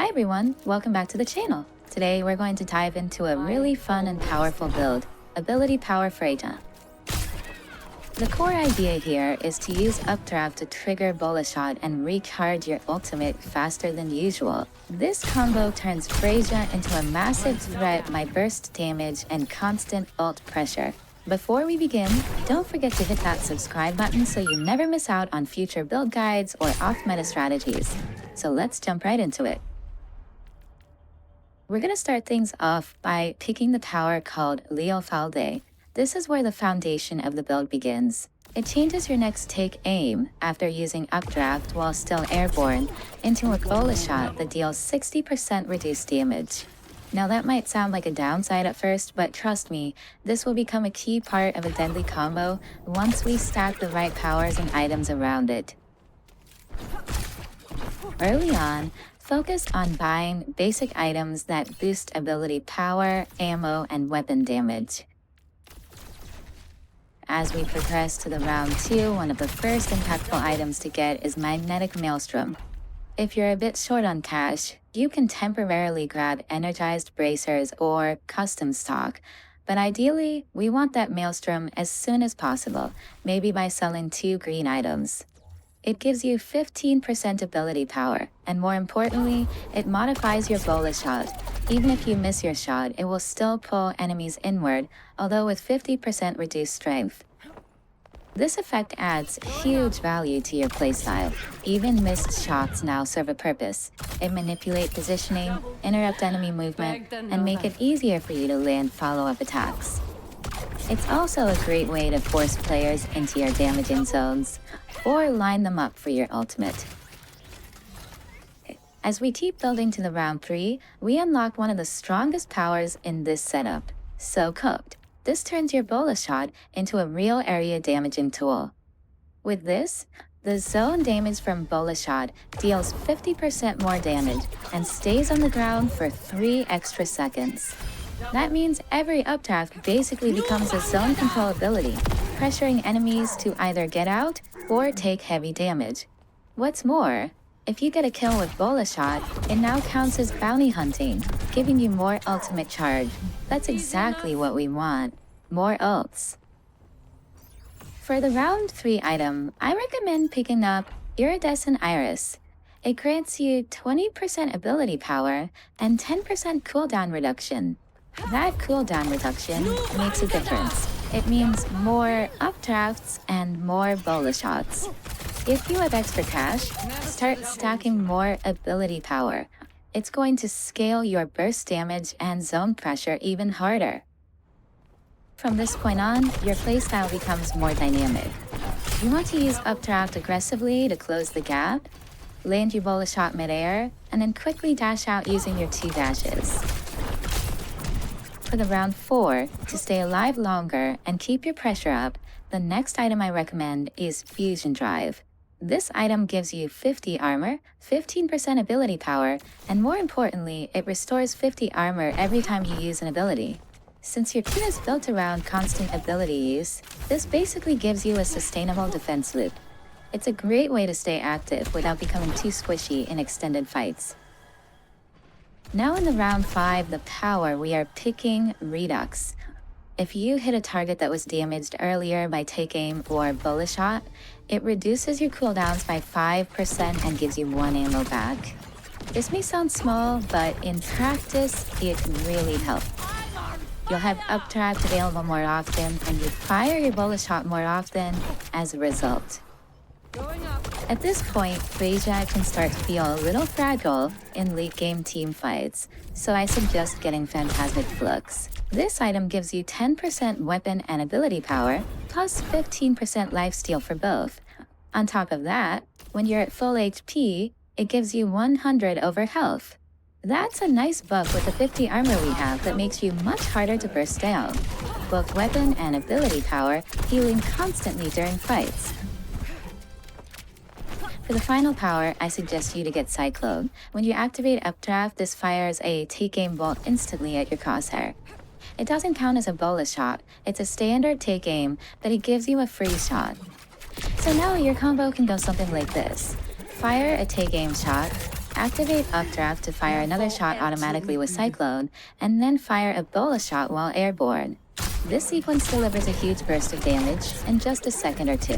Hi everyone, welcome back to the channel. Today we're going to dive into a really fun and powerful build, Ability Power Freja. The core idea here is to use Updraft to trigger Bola shot and recharge your ultimate faster than usual. This combo turns Freja into a massive threat by burst damage and constant ult pressure. Before we begin, don't forget to hit that subscribe button so you never miss out on future build guides or off-meta strategies. So let's jump right into it. We're going to start things off by picking the power called Leofalde. This is where the foundation of the build begins. It changes your next take aim after using Updraft while still airborne into a Bola shot that deals 60% reduced damage. Now that might sound like a downside at first, but trust me, this will become a key part of a deadly combo once we stack the right powers and items around it. Early on, focus on buying basic items that boost ability power, ammo, and weapon damage. As we progress to the round 2, one of the first impactful items to get is Magnetic Maelstrom. If you're a bit short on cash, you can temporarily grab energized bracers or custom stock, but ideally, we want that Maelstrom as soon as possible, maybe by selling 2 green items. It gives you 15% ability power, and more importantly, it modifies your Bola shot. Even if you miss your shot, it will still pull enemies inward, although with 50% reduced strength. This effect adds huge value to your playstyle. Even missed shots now serve a purpose. It manipulates positioning, interrupt enemy movement, and make it easier for you to land follow-up attacks. It's also a great way to force players into your damaging zones, or line them up for your ultimate. As we keep building to the round 3, we unlock one of the strongest powers in this setup, So Cooked. This turns your Bola shot into a real area damaging tool. With this, the zone damage from Bola shot deals 50% more damage and stays on the ground for 3 extra seconds. That means every Updraft basically becomes a zone control ability, pressuring enemies to either get out or take heavy damage. What's more, if you get a kill with Bola shot, it now counts as bounty hunting, giving you more ultimate charge. That's exactly what we want. More ults. For the round 3 item, I recommend picking up Iridescent Iris. It grants you 20% ability power and 10% cooldown reduction. That cooldown reduction makes a difference. It means more updrafts and more Bola shots. If you have extra cash, start stacking more ability power. It's going to scale your burst damage and zone pressure even harder. From this point on, your playstyle becomes more dynamic. You want to use Updraft aggressively to close the gap, land your Bola shot midair, and then quickly dash out using your 2 dashes. For the round 4, to stay alive longer and keep your pressure up, the next item I recommend is Fusion Drive. This item gives you 50 armor, 15% ability power, and more importantly, it restores 50 armor every time you use an ability. Since your team is built around constant ability use, this basically gives you a sustainable defense loop. It's a great way to stay active without becoming too squishy in extended fights. Now in the round 5, the power, we are picking Redux. If you hit a target that was damaged earlier by take aim or Bola shot, it reduces your cooldowns by 5% and gives you 1 ammo back. This may sound small, but in practice, it really helps. You'll have Updraft available more often, and you fire your Bola shot more often as a result. At this point, Freja can start to feel a little fragile in late-game team fights, so I suggest getting Phantasmic Flux. This item gives you 10% weapon and ability power, plus 15% lifesteal for both. On top of that, when you're at full HP, it gives you 100 over health. That's a nice buff with the 50 armor we have that makes you much harder to burst down. Both weapon and ability power, healing constantly during fights. For the final power, I suggest you to get Cyclone. When you activate Updraft, this fires a take-aim bolt instantly at your crosshair. It doesn't count as a Bola shot, it's a standard take-aim, but it gives you a free shot. So now your combo can go something like this. Fire a take-aim shot, Activate Updraft to fire another shot automatically with Cyclone, and then fire a Bola shot while airborne. This sequence delivers a huge burst of damage in just a second or two.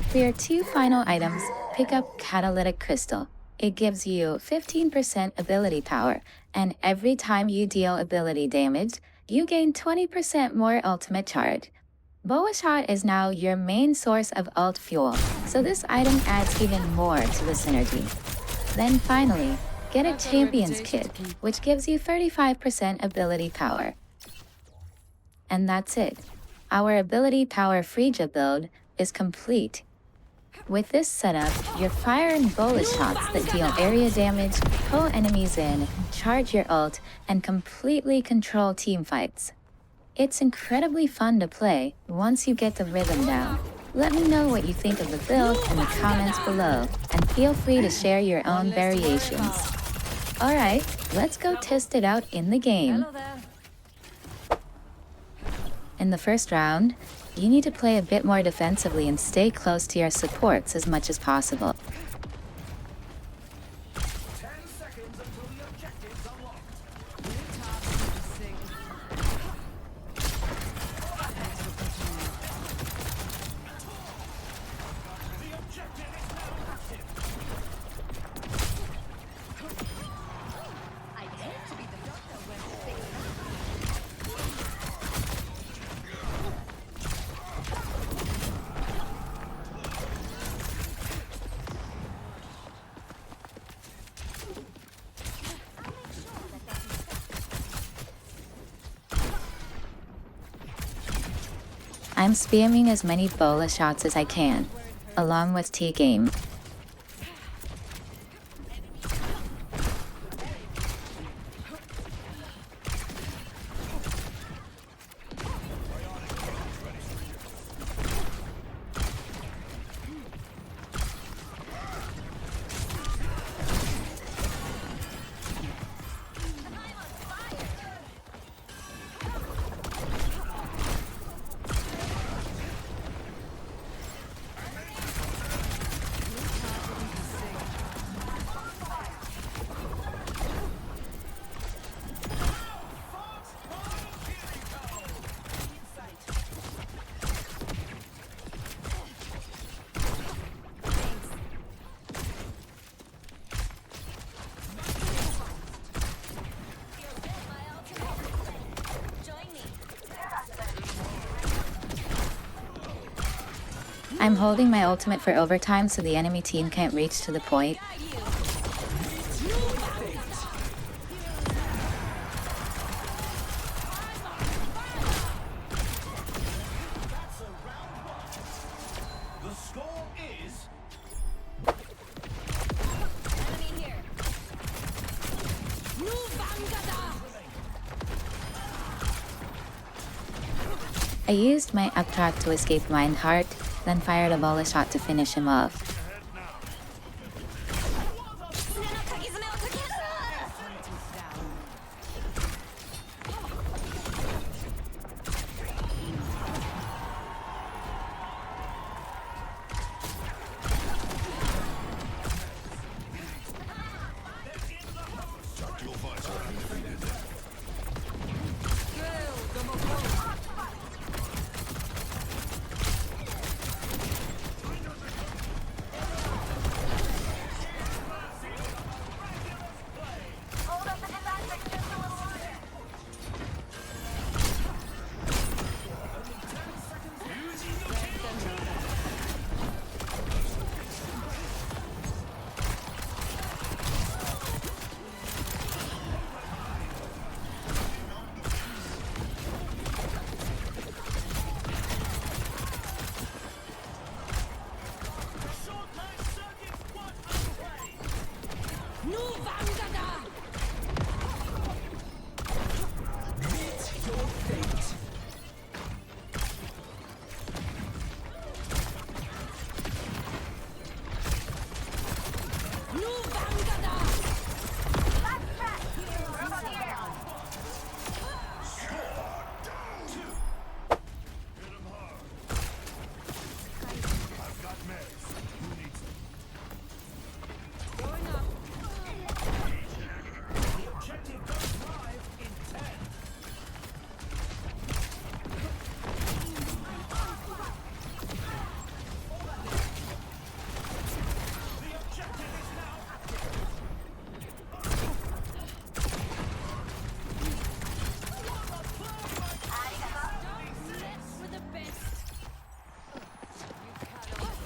For your two final items, pick up Catalytic Crystal. It gives you 15% ability power, and every time you deal ability damage, you gain 20% more ultimate charge. Boa Shot is now your main source of ult fuel, so this item adds even more to the synergy. Then finally, get a Champion's Kit, which gives you 35% ability power. And that's it. Our ability power Freja build is complete. With this setup, you're firing Bola shots that deal area damage, pull enemies in, charge your ult, and completely control teamfights. It's incredibly fun to play once you get the rhythm down. Let me know what you think of the build in the comments below, and feel free to share your own variations. Alright, let's go test it out in the game. In the first round, you need to play a bit more defensively and stay close to your supports as much as possible. I'm spamming as many Bola shots as I can, along with T-Game. I'm holding my ultimate for overtime so the enemy team can't reach to the point. The score is I used my updraft to escape Reinhardt, then fired a Bola shot to finish him off.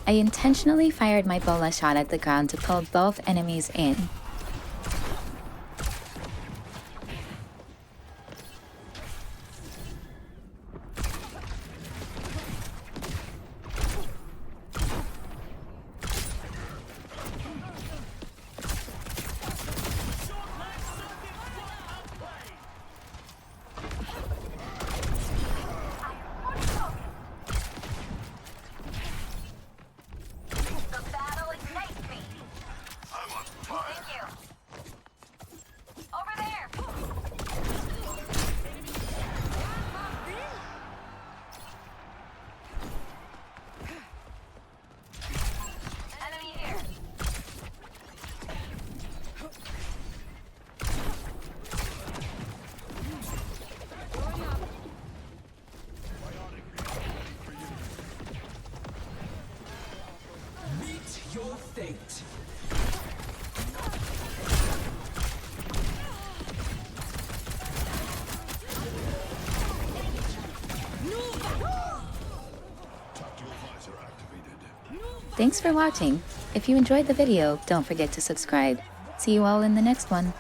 I intentionally fired my bola shot at the ground to pull both enemies in. Your fate. Thanks for watching. If you enjoyed the video, don't forget to subscribe. See you all in the next one.